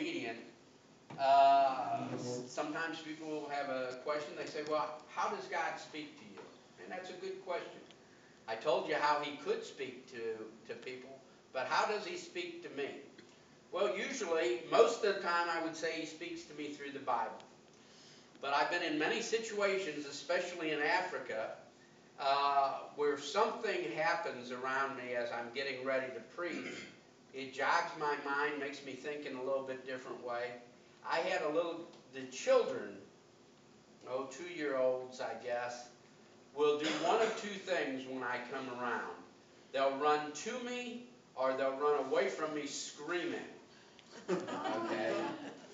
obedient, sometimes people will have a question. They say, well, how does God speak to you? And that's a good question. I told you how he could speak to people, but how does he speak to me? Well, usually, most of the time, I would say he speaks to me through the Bible. But I've been in many situations, especially in Africa, where something happens around me as I'm getting ready to preach. It jogs my mind, makes me think in a little bit different way. I had the children, 2-year-olds, I guess, will do one of two things when I come around. They'll run to me, or they'll run away from me screaming. Okay?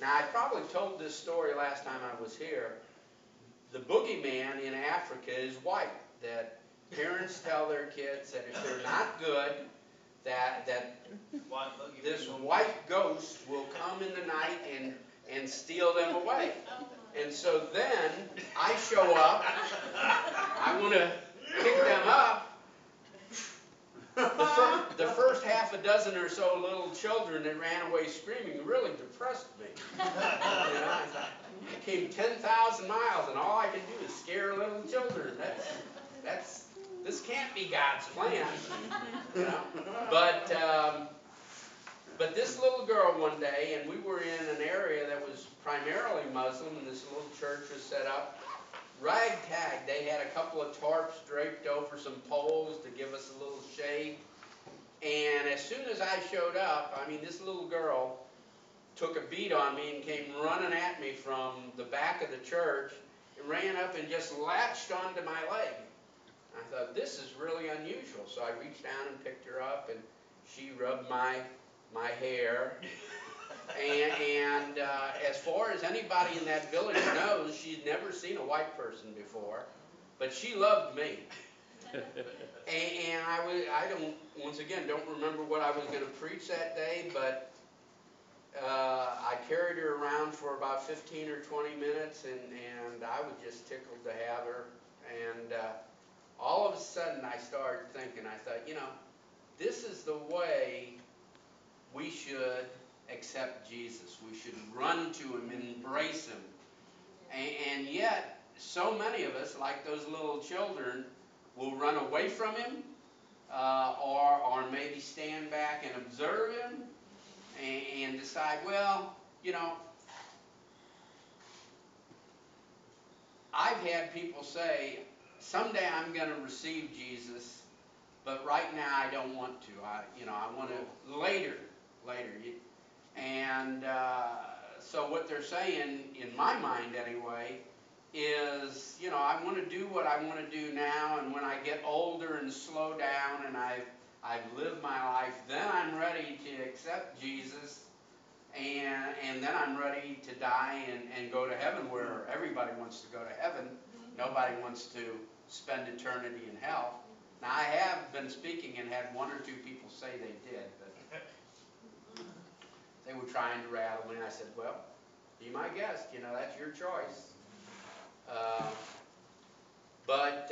Now, I probably told this story last time I was here. The boogeyman in Africa is white. That parents tell their kids that if they're not good, that this white ghost will come in the night and steal them away. And so then I show up. I want to pick them up. The first half a dozen or so little children that ran away screaming really depressed me. I thought, I came 10,000 miles and all I can do is scare little children. This can't be God's plan. But this little girl one day, and we were in an area that was primarily Muslim, and this little church was set up ragtag. They had a couple of tarps draped over some poles to give us a little shade. And as soon as I showed up, this little girl took a beat on me and came running at me from the back of the church and ran up and just latched onto my leg. I thought, this is really unusual. So I reached down and picked her up, and she rubbed my hair. And as far as anybody in that village knows, she'd never seen a white person before, but she loved me. And I don't remember what I was going to preach that day, but I carried her around for about 15 or 20 minutes, and I was just tickled to have her. And all of a sudden I started thinking, I thought, this is the way we should accept Jesus. We should run to him and embrace him. And yet, so many of us, like those little children, will run away from him, or maybe stand back and observe him and decide, well, I've had people say, someday I'm going to receive Jesus, but right now I don't want to. I want to later. And so what they're saying, in my mind anyway, is, I want to do what I want to do now, and when I get older and slow down and I've lived my life, then I'm ready to accept Jesus, and then I'm ready to die and go to heaven, where everybody wants to go to heaven. Nobody wants to spend eternity in hell. Now, I have been speaking and had one or two people say they did, but they were trying to rattle me. I said, well, be my guest. That's your choice. But